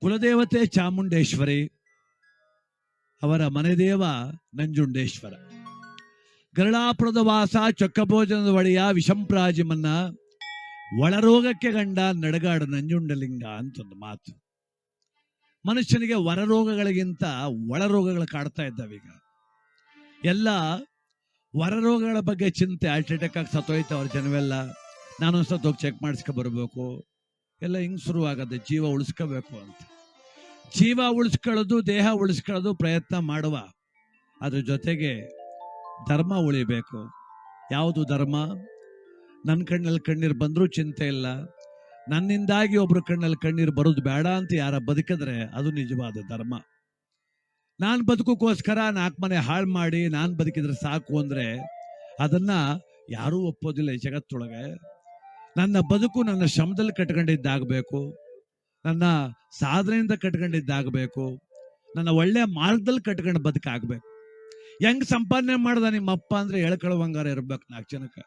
ಕುಲದೇವತೆ ಚಾಮುಂಡೇಶ್ವರಿ, ಅವರ ಮನೆದೇವ ನಂಜುಂಡೇಶ್ವರ. ಗರಳಾಪುರದ ವಾಸ ಚೊಕ್ಕಭೋಜನದ ಒಡೆಯ ವಿಷಂಪ್ರಾಜಿಮನ್ನ ಒಳರೋಗಕ್ಕೆ ಗಂಡ ನಡಗಾಡ ನಂಜುಂಡಲಿಂಗ ಅಂತ ಒಂದು ಮಾತು. ಮನುಷ್ಯನಿಗೆ ಹೊರರೋಗಗಳಿಗಿಂತ ಒಳರೋಗಗಳು ಕಾಡ್ತಾ ಇದ್ದಾವೆ. ಈಗ ಎಲ್ಲ ಹೊರರೋಗಗಳ ಬಗ್ಗೆ ಚಿಂತೆ, ಹಾರ್ಟ್ ಅಟ್ಯಾಕ್ ಆಗಿ ಸತ್ತೋಯ್ತವ್ರ ಜನವೆಲ್ಲ. ನಾನೊಂದ್ಸತ್ ಹೋಗಿ ಚೆಕ್ ಮಾಡಿಸ್ಕೊ ಬರ್ಬೇಕು, ಎಲ್ಲ ಹಿಂಗೆ ಶುರುವಾಗತ್ತೆ. ಜೀವ ಉಳಿಸ್ಕೋಬೇಕು ಅಂತ, ಜೀವ ಉಳಿಸ್ಕೊಳ್ಳೋದು, ದೇಹ ಉಳಿಸ್ಕೊಳ್ಳೋದು ಪ್ರಯತ್ನ ಮಾಡುವ. ಅದ್ರ ಜೊತೆಗೆ ಧರ್ಮ ಉಳಿಬೇಕು. ಯಾವುದು ಧರ್ಮ? ನನ್ನ ಕಣ್ಣಲ್ಲಿ ಕಣ್ಣೀರು ಬಂದರೂ ಚಿಂತೆ ಇಲ್ಲ, ನನ್ನಿಂದಾಗಿ ಒಬ್ರು ಕಣ್ಣಲ್ಲಿ ಕಣ್ಣೀರು ಬರೋದು ಬೇಡ ಅಂತ ಯಾರ ಬದುಕಿದ್ರೆ ಅದು ನಿಜವಾದ ಧರ್ಮ. ನಾನು ಬದುಕೋಕ್ಕೋಸ್ಕರ 4 ಮನೆ ಹಾಳು ಮಾಡಿ ನಾನು ಬದುಕಿದ್ರೆ ಸಾಕು ಅಂದ್ರೆ ಅದನ್ನ ಯಾರೂ ಒಪ್ಪೋದಿಲ್ಲ ಈ ಜಗತ್ತೊಳಗೆ. ನನ್ನ ಬದುಕು ನನ್ನ ಶ್ರಮದಲ್ಲಿ ಕಟ್ಕೊಂಡಿದ್ದಾಗಬೇಕು, ನನ್ನ ಸಾಧನೆಯಿಂದ ಕಟ್ಕೊಂಡಿದ್ದಾಗಬೇಕು, ನನ್ನ ಒಳ್ಳೆ ಮಾರ್ಗದಲ್ಲಿ ಕಟ್ಕೊಂಡು ಬದುಕಾಗಬೇಕು. ಹೆಂಗ್ ಸಂಪಾದನೆ ಮಾಡ್ದ ನಿಮ್ಮಪ್ಪ ಅಂದ್ರೆ ಹೇಳ್ಕೊಳ್ಳುವಂಗಾರ ಇರ್ಬೇಕು 4 ಜನಕ್ಕೆ.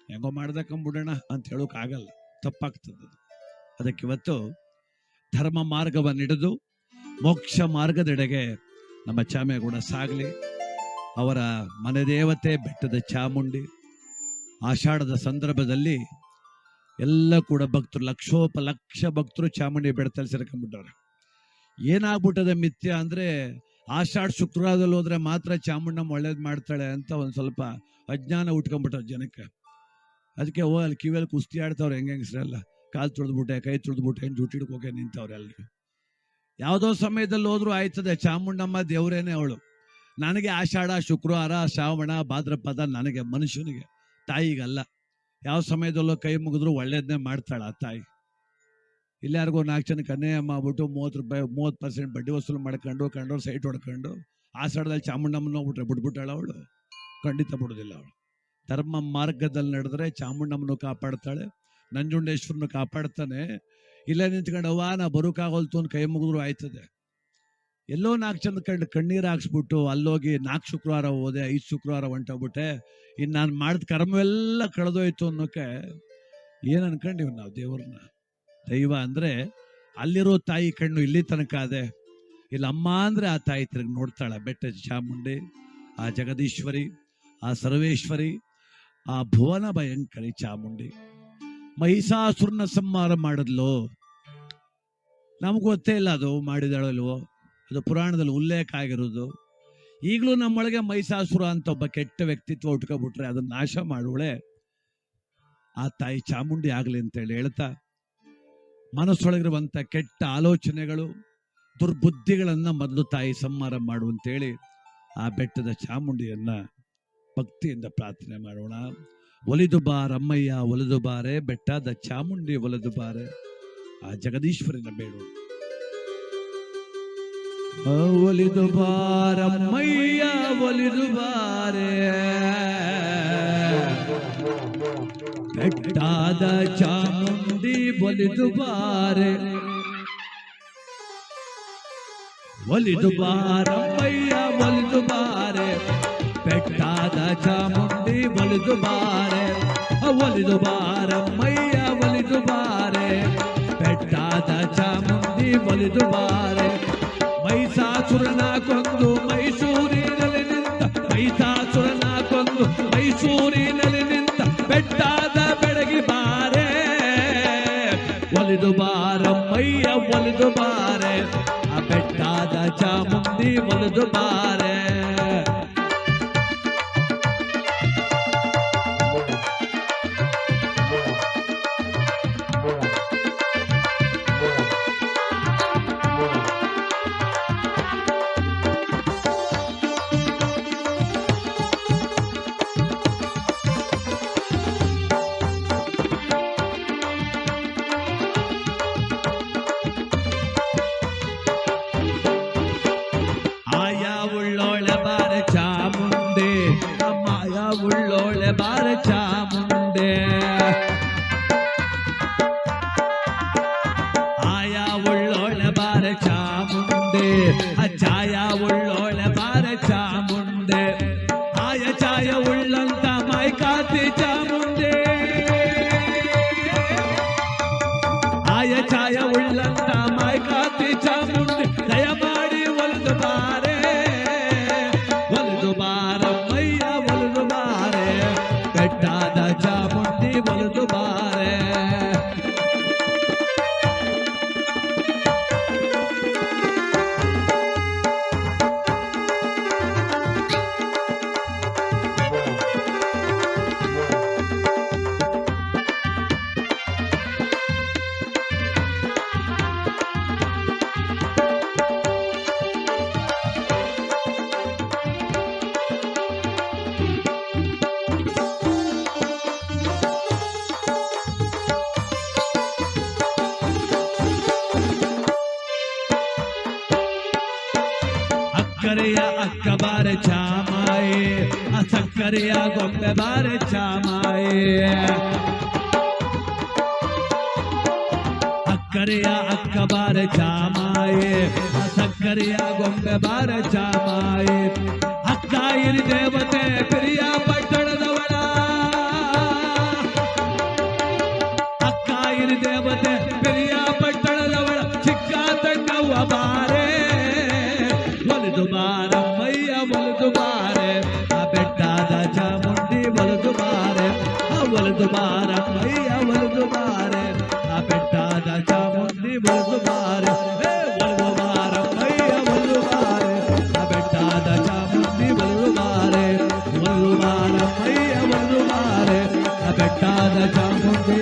ಹೆಂಗೋ ಮಾಡ್ದಕ್ಕಂಬಿಡೋಣ ಅಂತ ಹೇಳೋಕ್ಕಾಗಲ್ಲ, ತಪ್ಪಾಗ್ತದೆ. ಅದಕ್ಕೆ ಇವತ್ತು ಧರ್ಮ ಮಾರ್ಗವನ್ನು ಹಿಡಿದು ಮೋಕ್ಷ ಮಾರ್ಗದೆಡೆಗೆ ನಮ್ಮ ಚಾಮೇಗೌಡ ಸಾಗಲಿ. ಅವರ ಮನೆ ದೇವತೆ ಬೆಟ್ಟದ ಚಾಮುಂಡಿ. ಆಷಾಢದ ಸಂದರ್ಭದಲ್ಲಿ ಎಲ್ಲ ಕೂಡ ಭಕ್ತರು, ಲಕ್ಷೋಪಲಕ್ಷ ಭಕ್ತರು ಚಾಮುಂಡಿ ಬೆಟ್ಟದಲ್ಲಿ ಸೇರ್ಕೊಂಡ್ಬಿಟ್ಟವ್ರೆ. ಏನಾಗ್ಬಿಟ್ಟದೆ ಮಿಥ್ಯ ಅಂದ್ರೆ, ಆಷಾಢ ಶುಕ್ರವಾರದಲ್ಲಿ ಹೋದ್ರೆ ಮಾತ್ರ ಚಾಮುಂಡಮ್ಮ ಒಳ್ಳೇದು ಮಾಡ್ತಾಳೆ ಅಂತ ಒಂದು ಸ್ವಲ್ಪ ಅಜ್ಞಾನ ಉಟ್ಕೊಂಡ್ಬಿಟ್ಟ ಜನಕ್ಕೆ. ಅದಕ್ಕೆ ಅಲ್ಲಿ ಕಿವಿಯಲ್ಲಿ ಕುಸ್ತಿ ಆಡ್ತವ್ರೆ ಹೆಂಗಸ್ರೆಲ್ಲ. ಕಾಲು ತುಳಿದ್ಬಿಟ್ಟೆ, ಕೈ ತುಳಿದ್ಬಿಟ್ಟೆ, ಜುಟ್ಟಿಡ್ಕ ಹೋಗಿ ನಿಂತವ್ರೆ ಎಲ್ರು. ಯಾವುದೋ ಸಮಯದಲ್ಲಿ ಹೋದ್ರು ಆಯ್ತದೆ, ಚಾಮುಂಡಮ್ಮ ದೇವರೇನೆ ಅವಳು. ನನಗೆ ಆಷಾಢ, ಶುಕ್ರವಾರ, ಶ್ರಾವಣ, ಭಾದ್ರಪದ ನನಗೆ, ಮನುಷ್ಯನಿಗೆ, ತಾಯಿಗಲ್ಲ. ಯಾವ ಸಮಯದಲ್ಲೋ ಕೈ ಮುಗಿದ್ರು ಒಳ್ಳೇದನ್ನೇ ಮಾಡ್ತಾಳ ಆ ತಾಯಿ. ಇಲ್ಲಾರಿಗೋ 4 ಜನಕ್ಕೆ ಅನ್ಯಾಯ ಮಾಡ್ಬಿಟ್ಟು 30 ರೂಪಾಯಿ 30% ಬಡ್ಡಿ ವಸೂಲು ಮಾಡ್ಕೊಂಡು ಕಂಡೋರು ಸೈಟ್ ಹೊಡ್ಕೊಂಡು ಆಷಾಢದಲ್ಲಿ ಚಾಮುಂಡಮ್ಮನ ಹೋಗ್ಬಿಟ್ರೆ ಬಿಟ್ಬಿಟ್ಟಾಳ ಅವಳು? ಖಂಡಿತ ಬಿಡೋದಿಲ್ಲ ಅವಳು. ಧರ್ಮ ಮಾರ್ಗದಲ್ಲಿ ನಡೆದ್ರೆ ಚಾಮುಂಡಮ್ಮನು ಕಾಪಾಡ್ತಾಳೆ, ನಂಜುಂಡೇಶ್ವರನು ಕಾಪಾಡ್ತಾನೆ. ಇಲ್ಲೇ ನಿಂತ್ಕೊಂಡು ಅವ್ವ ನಾ ಬರೋಕ್ಕಾಗೋಲ್ತು ಅಂತ ಕೈ ಮುಗಿದ್ರು ಆಯ್ತದೆ. ಎಲ್ಲೋ 4 ಜನ ಕಣ್ಣೀರು ಹಾಕ್ಸ್ಬಿಟ್ಟು ಅಲ್ಲೋಗಿ 4 ಶುಕ್ರವಾರ ಹೋದೆ, 5 ಶುಕ್ರವಾರ ಹೊಂಟೋಗ್ಬಿಟ್ಟೆ, ಇನ್ನು ನಾನು ಮಾಡಿದ ಕರ್ಮವೆಲ್ಲ ಕಳೆದೋಯ್ತು ಅನ್ನೋಕೆ ಏನು ಅನ್ಕೊಂಡಿವಿ ನಾವು ದೇವ್ರನ್ನ? ದೈವ ಅಂದ್ರೆ ಅಲ್ಲಿರೋ ತಾಯಿ ಕಣ್ಣು ಇಲ್ಲಿ ತನಕ ಅದೇ. ಇಲ್ಲ ಅಮ್ಮ ಅಂದ್ರೆ ಆ ತಾಯಿ ತಿರುಗಿ ನೋಡ್ತಾಳೆ. ಬೆಟ್ಟದ ಚಾಮುಂಡಿ, ಆ ಜಗದೀಶ್ವರಿ, ಆ ಸರ್ವೇಶ್ವರಿ, ಆ ಭುವನ ಭಯಂಕರಿ ಚಾಮುಂಡಿ. ಮಹಿಷಾಸುರನ ಸಂಹಾರ ಮಾಡಿದ್ಲು, ನಮ್ಗೆ ಗೊತ್ತೇ ಇಲ್ಲ ಅದು ಮಾಡಿದಳಲ್ವೋ, ಅದು ಪುರಾಣದಲ್ಲಿ ಉಲ್ಲೇಖ ಆಗಿರೋದು. ಈಗಲೂ ನಮ್ಮೊಳಗೆ ಮಹಿಷಾಸುರ ಅಂತ ಒಬ್ಬ ಕೆಟ್ಟ ವ್ಯಕ್ತಿತ್ವ ಉಟ್ಕೊಬಿಟ್ರೆ ಅದನ್ನ ನಾಶ ಮಾಡುವಳೆ ಆ ತಾಯಿ ಚಾಮುಂಡಿ ಆಗ್ಲಿ ಅಂತೇಳಿ ಹೇಳ್ತಾ, ಮನಸ್ಸೊಳಗಿರುವಂತ ಕೆಟ್ಟ ಆಲೋಚನೆಗಳು, ದುರ್ಬುದ್ಧಿಗಳನ್ನ ಮೊದಲು ತಾಯಿ ಸಂಹಾರ ಮಾಡುವಂತೇಳಿ ಆ ಬೆಟ್ಟದ ಚಾಮುಂಡಿಯನ್ನ ಭಕ್ತಿಯಿಂದ ಪ್ರಾರ್ಥನೆ ಮಾಡೋಣ. ಒಲಿದು ಬಾರಮ್ಮಯ್ಯ ಒಲಿದು ಬಾರೆ, ಬೆಟ್ಟದ ಚಾಮುಂಡಿ ಒಲಿದು ಬಾರೆ, ಆ ಜಗದೀಶ್ವರನ ಬೇಡೋಣ. ಒಲಿದು ಬಾರಮ್ಮಯ್ಯ ಒಲಿದು ಬಾರೆ, ಬೆಟ್ಟದ ಚಾಮುಂಡಿ ಒಲಿದು ಬಾರೆ, ಒಲಿದು ಬಾರಮ್ಮಯ್ಯ ಒಲಿದು ಬಾರೆ, ಬೆಟ್ಟದ ಚಾಮುಂಡಿ ಒಲಿದು ಬಾರೆ, ಒಲಿದು ಬಾರಮ್ಮಯ್ಯ ಒಲಿದು ಬಾರೆ, ಬೆಟ್ಟದ ಚಾಮುಂಡಿ ಒಲಿದು ಬಾರೆ. ಮಹಿಷಾಸುರನ ಕೊಂದು ಮೈಸೂರಿನಲ್ಲಿ ನಿಂತ, ಮಹಿಷಾಸುರನ ಕೊಂದು ಮೈಸೂರಿನಲ್ಲಿ ನಿಂತ ಬೆಟ್ಟದ ಬೆಳಗಿ ಬಾರೆ, ಒಲಿದು ಬಾರಮ್ಮಯ್ಯ ಒಲಿದು ಬಾರೆ, ಆ ಬೆಟ್ಟದ ಚಾಮುಂಡಿ ಒಲಿದು ಬಾರೆ. ಉಳ್ಳೋಳೆ ಬಾರ ಚಾಮುಂಡೆ, ಆಯಾ ಉಳ್ಳೋಳೆ ಬಾರ ಚಾಮುಂಡೆ, ಛಾಯ ಉಳ್ಳೋಳೆ ಬಾರ ಚಾಮುಂಡೆ, ಆಯ ಛಾಯ ಉಳ್ಳಂತ ಮೈಕಾತಿ ಚಾಮುಂಡೆ, ಆಯ ಛಾಯ ಉಳ್ಳಂತ ಮೈಕಾತಿ ಸಕ್ಕರೆಯ ಅಕ್ಕ ಬಾರೆ ಚಾಮಾಯೆ ಆ ಸಕ್ಕರೆಯ ಗೊಂಬೆ ಬಾರೆ ಚಾಮಾಯೆ ಸಕ್ಕರೆಯ ಅಕ್ಕ ಬಾರೆ ಚಾಮಾಯೆ ಆ ಸಕ್ಕರೆಯ ಗೊಂಬೆ ಬಾರೆ ಚಾಮಾಯೆ ಅಕ್ಕ ಇರಿ ದೇವತೆ ಪ್ರಿಯ ಪಟ್ಟಣದವಳ ಅಕ್ಕ ಇರಿ ದೇವತೆ ಪ್ರಿಯ ಪಟ್ಟಣದವಳ ಚಿಕ್ಕ ತಂಗವ್ವ ಬಾರೆ ಒಲಿದು ಬಾರಮ್ಮಯ್ಯ ಒಲಿದು ಬಾರೆ ಆ ಬೆಟ್ಟದ ಚಾಮುಂಡಿ ಒಲಿದು ಬಾರೆ ಆ ಒಲಿದು ಬಾರಮ್ಮಯ್ಯ ಒಲಿದು ಬಾರೆ ಆ ಬೆಟ್ಟದ ಚಾಮುಂಡಿ ಒಲಿದು ಬಾರೆ ಒಲಿದು ಬಾರಮ್ಮಯ್ಯ ಒಲಿದು ಬಾರೆ ಆ ಬೆಟ್ಟದ ಚಾಮುಂಡಿ ಒಲಿದು ಬಾರೆ ಒಲಿದು ಬಾರಮ್ಮಯ್ಯ ಒಲಿದು ಬಾರೆ ಆ ಬೆಟ್ಟದ ಚಾಮುಂಡಿ